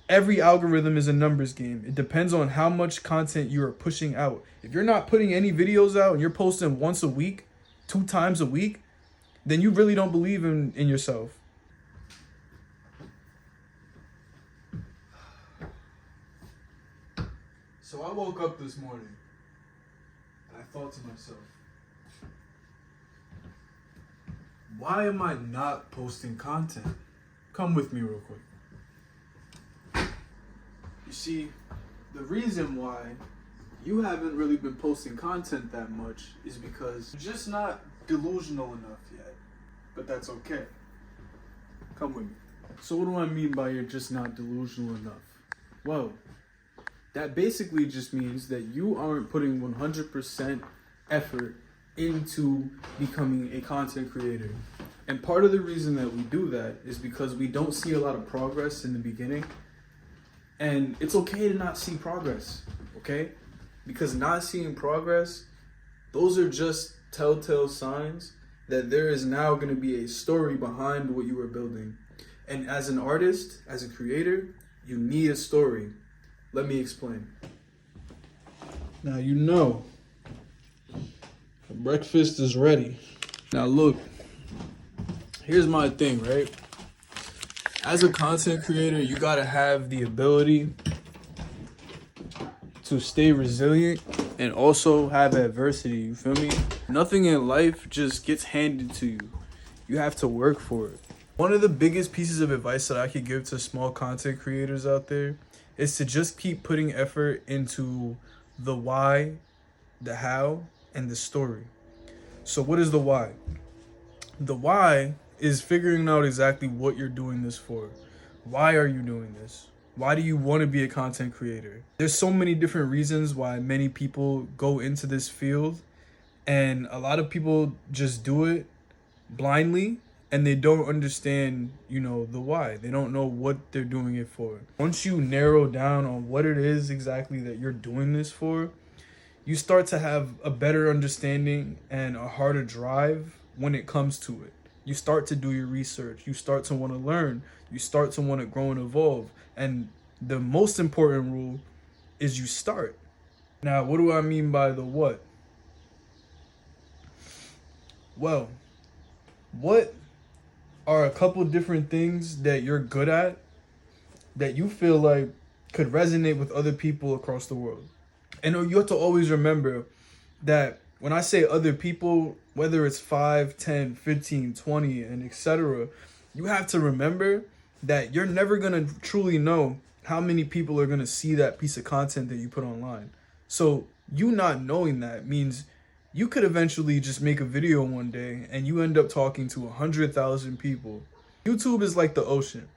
Every algorithm is a numbers game. It depends on how much content you are pushing out. If you're not putting any videos out and you're posting once a week, 2 times a week, then you really don't believe in yourself. So I woke up this morning and I thought to myself, why am I not posting content? Come with me real quick. You see, the reason why you haven't really been posting content that much is because you're just not delusional enough yet. But that's okay. Come with me. So what do I mean by you're just not delusional enough? Well, that basically just means that you aren't putting 100% effort into becoming a content creator. And part of the reason that we do that is because we don't see a lot of progress in the beginning. And it's okay to not see progress, okay? Because not seeing progress, those are just telltale signs that there is now going to be a story behind what you were building. And as an artist, as a creator, you need a story. Let me explain. Now you know, breakfast is ready. Now look, here's my thing, right? As a content creator, you gotta have the ability to stay resilient and also have adversity, you feel me? Nothing in life just gets handed to you. You have to work for it. One of the biggest pieces of advice that I could give to small content creators out there is to just keep putting effort into the why, the how, and the story. So what is the why? The why is figuring out exactly what you're doing this for. Why are you doing this? Why do you want to be a content creator? There's so many different reasons why many people go into this field, and a lot of people just do it blindly and they don't understand, the why. They don't know what they're doing it for. Once you narrow down on what it is exactly that you're doing this for, you start to have a better understanding and a harder drive when it comes to it. You start to do your research. You start to want to learn. You start to want to grow and evolve. And the most important rule is you start. Now, what do I mean by the what? Well, what are a couple different things that you're good at that you feel like could resonate with other people across the world? And you have to always remember that when I say other people, whether it's 5, 10, 15, 20, and etc., you have to remember that you're never going to truly know how many people are going to see that piece of content that you put online. So you not knowing that means you could eventually just make a video one day and you end up talking to 100,000 people. YouTube is like the ocean,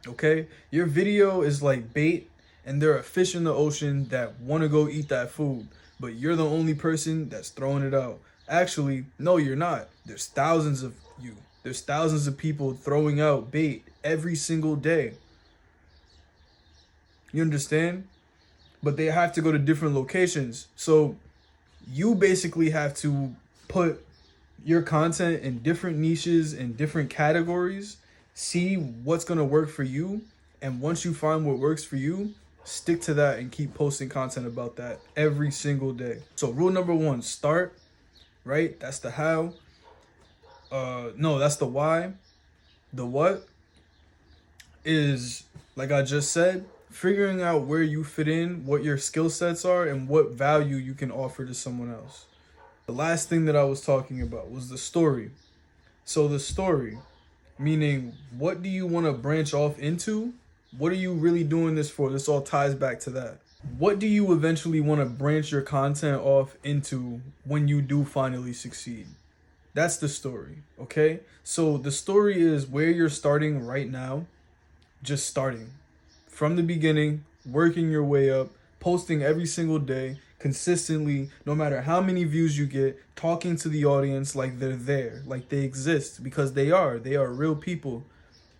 okay? Your video is like bait and there are fish in the ocean that want to go eat that food, but you're the only person that's throwing it out. Actually, no, you're not. There's thousands of you. There's thousands of people throwing out bait every single day. You understand? But they have to go to different locations. So you basically have to put your content in different niches and different categories, see what's going to work for you. And once you find what works for you, stick to that and keep posting content about that every single day. So rule number 1, start, right? That's the how. No, that's the why. The what is, like I just said, figuring out where you fit in, what your skill sets are, and what value you can offer to someone else. The last thing that I was talking about was the story. So the story, meaning what do you want to branch off into? What are you really doing this for? This all ties back to that. What do you eventually want to branch your content off into when you do finally succeed? That's the story, okay? So the story is where you're starting right now, just starting. From the beginning, working your way up, posting every single day, consistently, no matter how many views you get, talking to the audience like they're there, like they exist, because they are real people.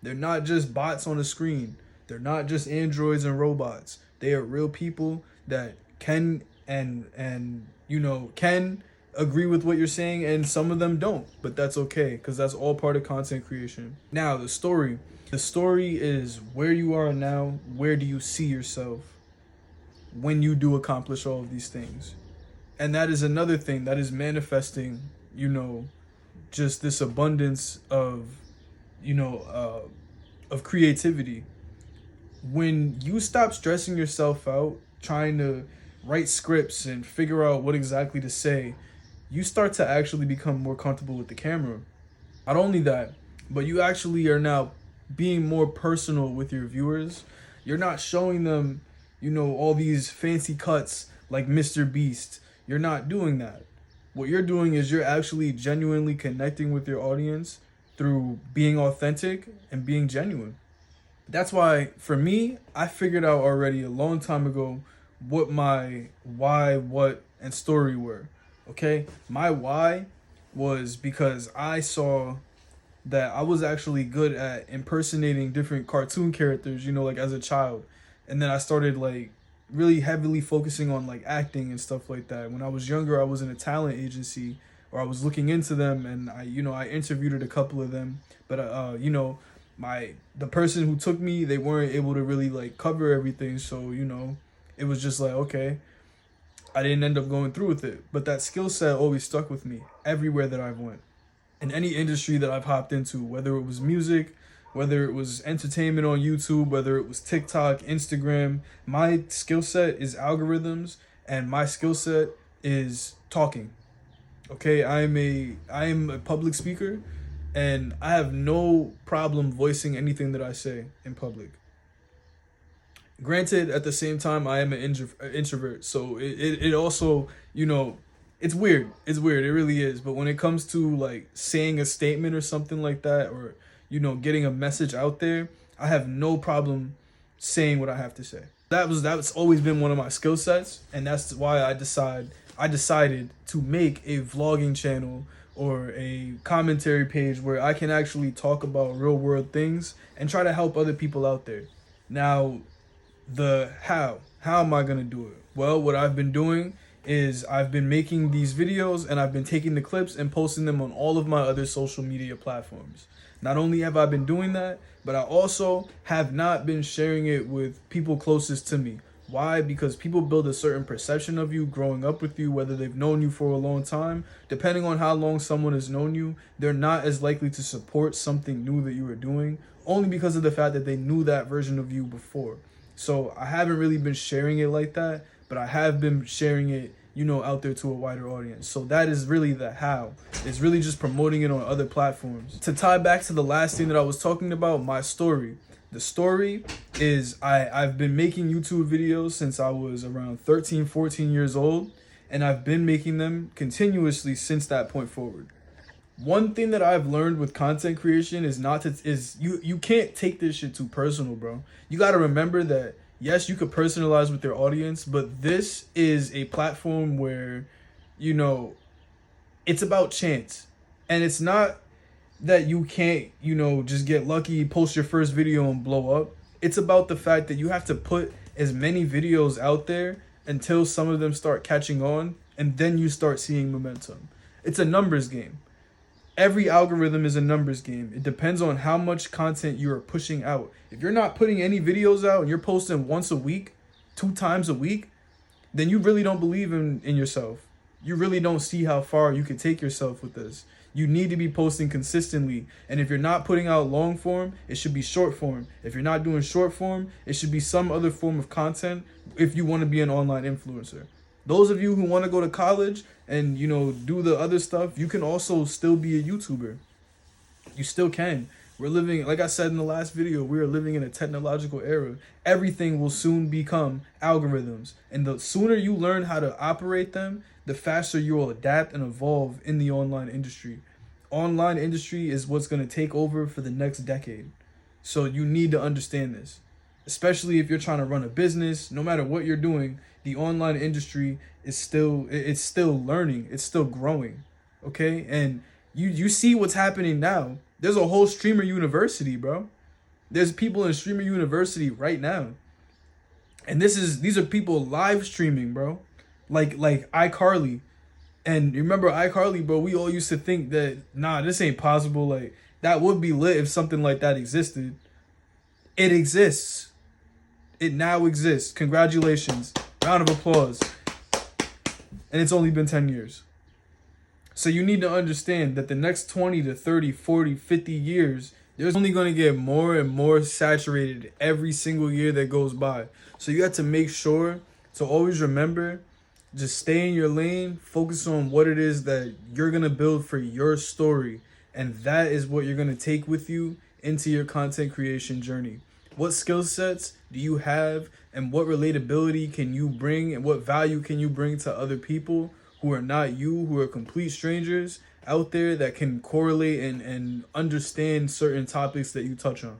They're not just bots on a screen. They're not just androids and robots. They are real people that can can agree with what you're saying, and some of them don't, but that's okay, because that's all part of content creation. Now, the story. The story is where you are now, where do you see yourself when you do accomplish all of these things. And that is another thing that is manifesting, just this abundance of creativity. When you stop stressing yourself out trying to write scripts and figure out what exactly to say, you start to actually become more comfortable with the camera. Not only that, but you actually are now being more personal with your viewers. You're not showing them, all these fancy cuts like Mr. Beast. You're not doing that. What you're doing is you're actually genuinely connecting with your audience through being authentic and being genuine. That's why, for me, I figured out already a long time ago what my why, what, and story were. Okay? My why was because I saw that I was actually good at impersonating different cartoon characters, like as a child. And then I started like really heavily focusing on like acting and stuff like that. When I was younger, I was in a talent agency, or I was looking into them, and I interviewed a couple of them, but the person who took me, they weren't able to really like cover everything, so it was just like, okay, I didn't end up going through with it. But that skill set always stuck with me everywhere that I've went, in any industry that I've hopped into, whether it was music, whether it was entertainment on YouTube, whether it was TikTok, Instagram. My skill set is algorithms, and my skill set is talking. Okay, I am a public speaker, and I have no problem voicing anything that I say in public. Granted, at the same time, I am an introvert, so it also, it's weird. It's weird. It really is. But when it comes to like saying a statement or something like that, or getting a message out there, I have no problem saying what I have to say. That's always been one of my skill sets, and that's why I decided to make a vlogging channel or a commentary page where I can actually talk about real world things and try to help other people out there. Now, how am I gonna do it? Well, what I've been doing is I've been making these videos, and I've been taking the clips and posting them on all of my other social media platforms. Not only have I been doing that, but I also have not been sharing it with people closest to me. Why? Because people build a certain perception of you growing up with you, whether they've known you for a long time. Depending on how long someone has known you, they're not as likely to support something new that you are doing, only because of the fact that they knew that version of you before. So I haven't really been sharing it like that, but I have been sharing it, out there to a wider audience. So that is really the how. It's really just promoting it on other platforms. To tie back to the last thing that I was talking about, my story. The story is I've been making YouTube videos since I was around 13, 14 years old, and I've been making them continuously since that point forward. One thing that I've learned with content creation is you can't take this shit too personal, bro. You got to remember that, yes, you could personalize with your audience, but this is a platform where, it's about chance. And it's not that you can't, just get lucky, post your first video and blow up. It's about the fact that you have to put as many videos out there until some of them start catching on, and then you start seeing momentum. It's a numbers game. Every algorithm is a numbers game. It depends on how much content you are pushing out. If you're not putting any videos out and you're posting once a week, 2 times a week, then you really don't believe in yourself. You really don't see how far you can take yourself with this. You need to be posting consistently. And if you're not putting out long form, it should be short form. If you're not doing short form, it should be some other form of content if you want to be an online influencer. Those of you who want to go to college and, do the other stuff, you can also still be a YouTuber. You still can. We're living, like I said in the last video, we are living in a technological era. Everything will soon become algorithms. And the sooner you learn how to operate them, the faster you will adapt and evolve in the online industry. Online industry is what's going to take over for the next decade. So you need to understand this. Especially if you're trying to run a business, no matter what you're doing, the online industry is still learning, it's still growing. Okay? And you see what's happening now. There's a whole streamer university, bro. There's people in streamer university right now. And these are people live streaming, bro. Like iCarly. And remember iCarly, bro, we all used to think that, nah, this ain't possible. Like, that would be lit if something like that existed. It exists. It now exists. Congratulations. Round of applause. And it's only been 10 years. So you need to understand that the next 20 to 30, 40, 50 years, there's only going to get more and more saturated every single year that goes by. So you have to make sure to always remember, just stay in your lane, focus on what it is that you're going to build for your story. And that is what you're going to take with you into your content creation journey. What skill sets do you have, and what relatability can you bring, and what value can you bring to other people who are not you, who are complete strangers out there that can correlate and understand certain topics that you touch on.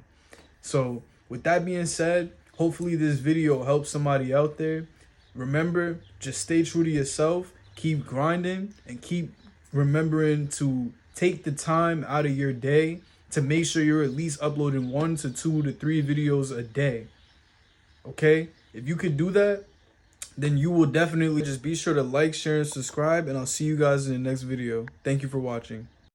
So with that being said, hopefully this video helps somebody out there. Remember, just stay true to yourself, keep grinding, and keep remembering to take the time out of your day to make sure you're at least uploading 1 to 2 to 3 videos a day. Okay? If you could do that, then you will definitely just be sure to like, share, and subscribe, and I'll see you guys in the next video. Thank you for watching.